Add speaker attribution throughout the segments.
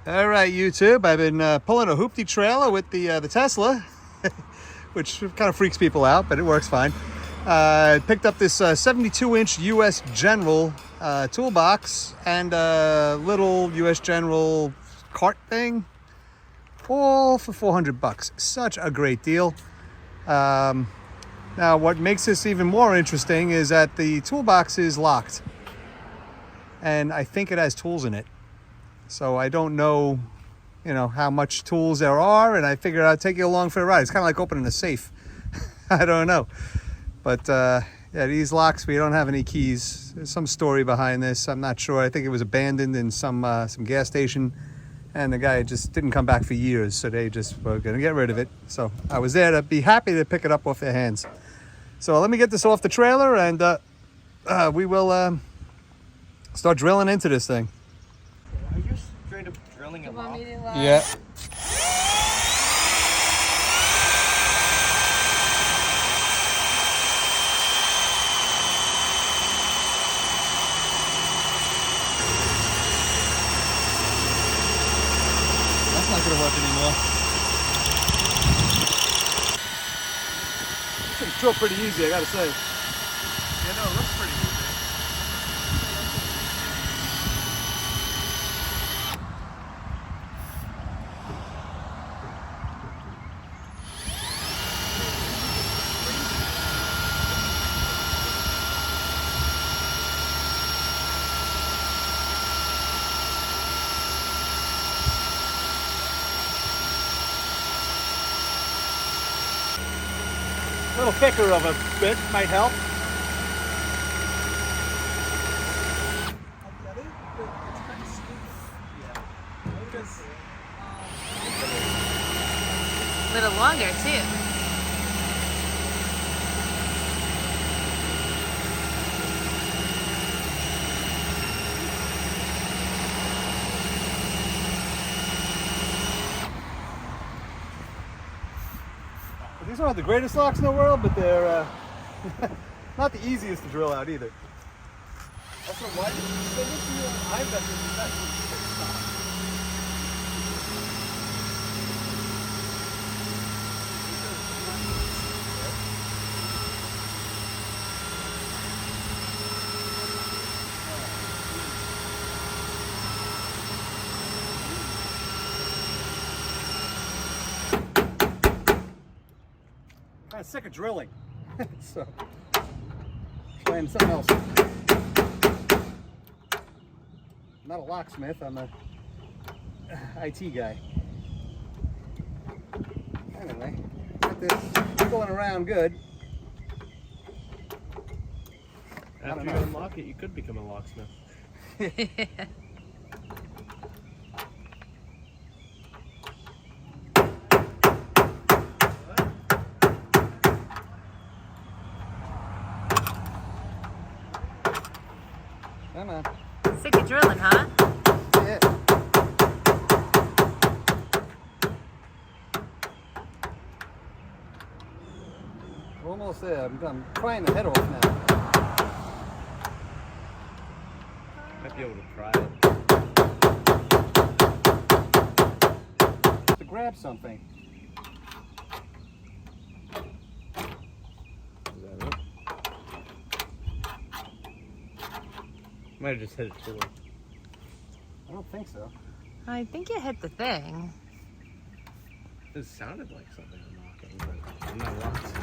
Speaker 1: All right, YouTube. I've been pulling a hoopty trailer with the Tesla, which kind of freaks people out, but it works fine. Picked up this 72-inch US General toolbox and a little US General cart thing, all for $400. Such a great deal. Now, what makes this even more interesting is that the toolbox is locked, and I think it has tools in it. So I don't know, how much tools there are, and I figured I'd take you along for a ride. It's kind of like opening a safe. I don't know. But yeah, these locks, we don't have any keys. There's some story behind this. I'm not sure. I think it was abandoned in some gas station, and the guy just didn't come back for years, so they just were going to get rid of it. So I was there to be happy to pick it up off their hands. So let me get this off the trailer, and we will start drilling into this thing.
Speaker 2: Are you straight up drilling it off?
Speaker 1: Yeah. That's not gonna work anymore. This thing's still pretty easy, I gotta say.
Speaker 2: Yeah, no, it looks pretty easy.
Speaker 1: A little thicker of a bit might help.
Speaker 3: A little longer too.
Speaker 1: These aren't the greatest locks in the world, but they're not the easiest to drill out either.
Speaker 2: Also, why did you say this to you? I bet this is actually
Speaker 1: Kind of sick of drilling, so trying something else. I'm not a locksmith, I'm a IT guy. Anyway, got this going around good.
Speaker 2: After you unlock it, you could become a locksmith.
Speaker 1: Come on.
Speaker 3: Sick of drilling, huh?
Speaker 1: Yeah. We're almost there. I'm prying the head off now.
Speaker 2: Might be able to pry it.
Speaker 1: To grab something.
Speaker 2: Is that it? Might have just hit it too.
Speaker 1: I don't think so.
Speaker 3: I think you hit the thing.
Speaker 2: It sounded like something unlocking, but I'm not locked.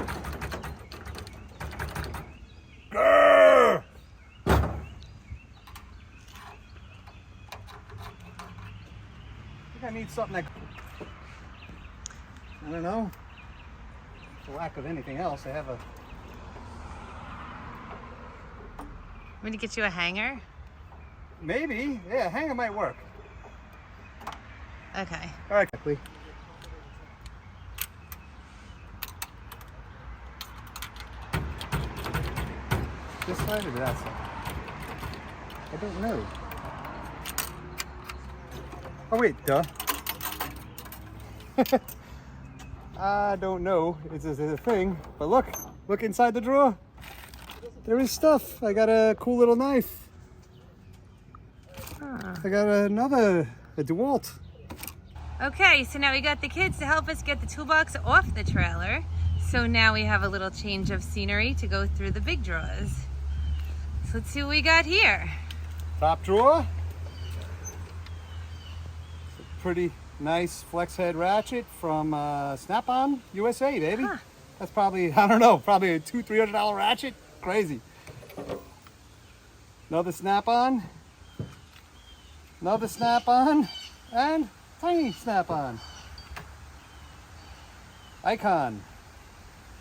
Speaker 1: Grrr! I think I need something that, I don't know, for lack of anything else, I have a,
Speaker 3: I'm gonna get you a hanger.
Speaker 1: maybe, yeah, a hanger might work.
Speaker 3: Okay.
Speaker 1: All right, quickly. This side or that side? I don't know. Oh wait, duh. I don't know. It's a thing, but look inside the drawer. There is stuff. I got a cool little knife. I got a DeWalt.
Speaker 3: Okay, so now we got the kids to help us get the toolbox off the trailer. So now we have a little change of scenery to go through the big drawers. So let's see what we got here.
Speaker 1: Top drawer. It's a pretty nice flex head ratchet from Snap-on USA, baby.
Speaker 3: Huh.
Speaker 1: That's probably, I don't know, probably a $200-300 ratchet. Crazy. Another Snap-on. Another Snap-on. And tiny Snap-on. Icon.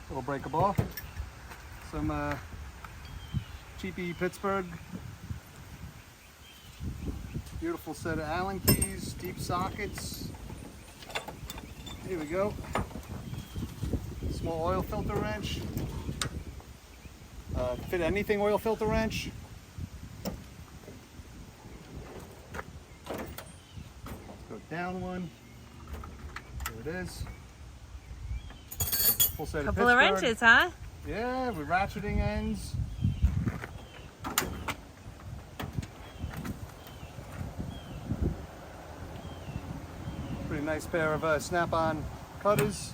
Speaker 1: Little breakable. Some cheapy Pittsburgh. Beautiful set of Allen keys, deep sockets. Here we go. Small oil filter wrench. Fit anything oil filter wrench. Go down one. There it is. Full set
Speaker 3: Couple
Speaker 1: of
Speaker 3: of wrenches, huh?
Speaker 1: Yeah, with ratcheting ends. Pretty nice pair of Snap-on cutters.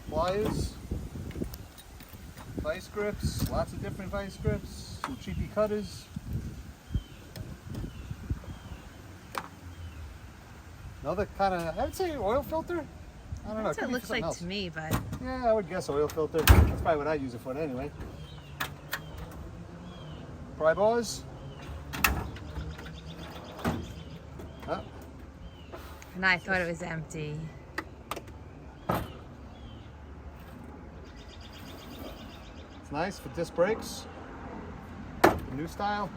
Speaker 1: Pliers. Vice grips. Lots of different vice grips. Some cheapy cutters. Another kind of, I would say oil filter. I don't know.
Speaker 3: That's
Speaker 1: It
Speaker 3: what
Speaker 1: could
Speaker 3: it
Speaker 1: be
Speaker 3: looks
Speaker 1: for something
Speaker 3: like
Speaker 1: else.
Speaker 3: to me, but
Speaker 1: Yeah, I would guess oil filter. That's probably what I use it for anyway. Pry bars. Oh,
Speaker 3: and I thought it was empty.
Speaker 1: it's nice for disc brakes. New style.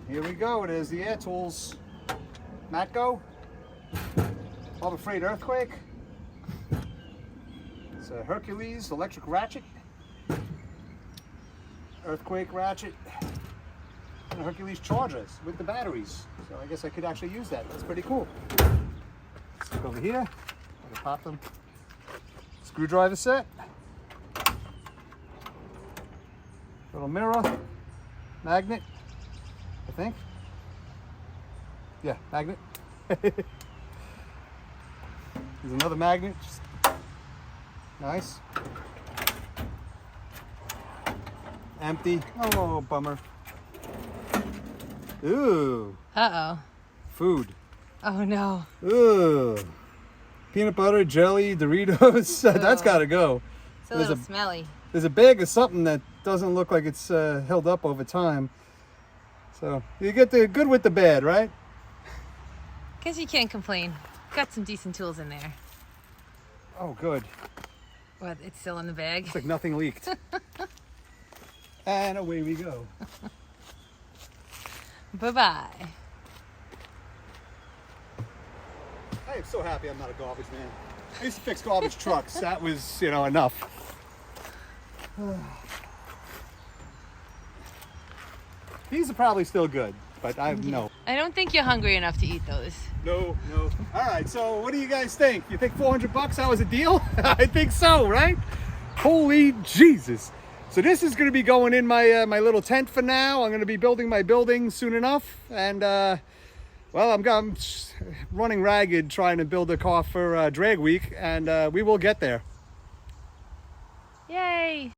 Speaker 1: Here we go. It is the Air Tools Matco. Harbor Freight Earthquake. It's a Hercules electric ratchet. Earthquake ratchet. And a Hercules chargers with the batteries. So I guess I could actually use that. That's pretty cool. Stick over here. I'm gonna pop them. Screwdriver set. Little mirror. Magnet. I think. Yeah, magnet. There's another magnet. Just nice. Empty. Oh, bummer. Ooh,
Speaker 3: Uh-oh.
Speaker 1: food.
Speaker 3: Oh, no.
Speaker 1: Ooh. Peanut butter, jelly, Doritos. That's
Speaker 3: Ugh.
Speaker 1: gotta go.
Speaker 3: It's a
Speaker 1: There's
Speaker 3: little
Speaker 1: a-
Speaker 3: smelly.
Speaker 1: There's a bag of something that doesn't look like it's held up over time. So you get the good with the bad, right?
Speaker 3: Guess you can't complain. Got some decent tools in there.
Speaker 1: Oh, good.
Speaker 3: What, it's still in the bag?
Speaker 1: It's like nothing leaked. And away we go.
Speaker 3: Bye-bye.
Speaker 1: I am so happy I'm not a garbage man. I used to fix garbage trucks. That was, you know, enough. These are probably still good, but I no.
Speaker 3: I don't think you're hungry enough to eat those.
Speaker 1: No. All right, so what do you guys think? You think $400 that was a deal? I think so, right? Holy Jesus. So this is going to be going in my my little tent for now. I'm going to be building my building soon enough. And, well, I'm running ragged trying to build a car for drag week, and we will get there.
Speaker 3: Yay!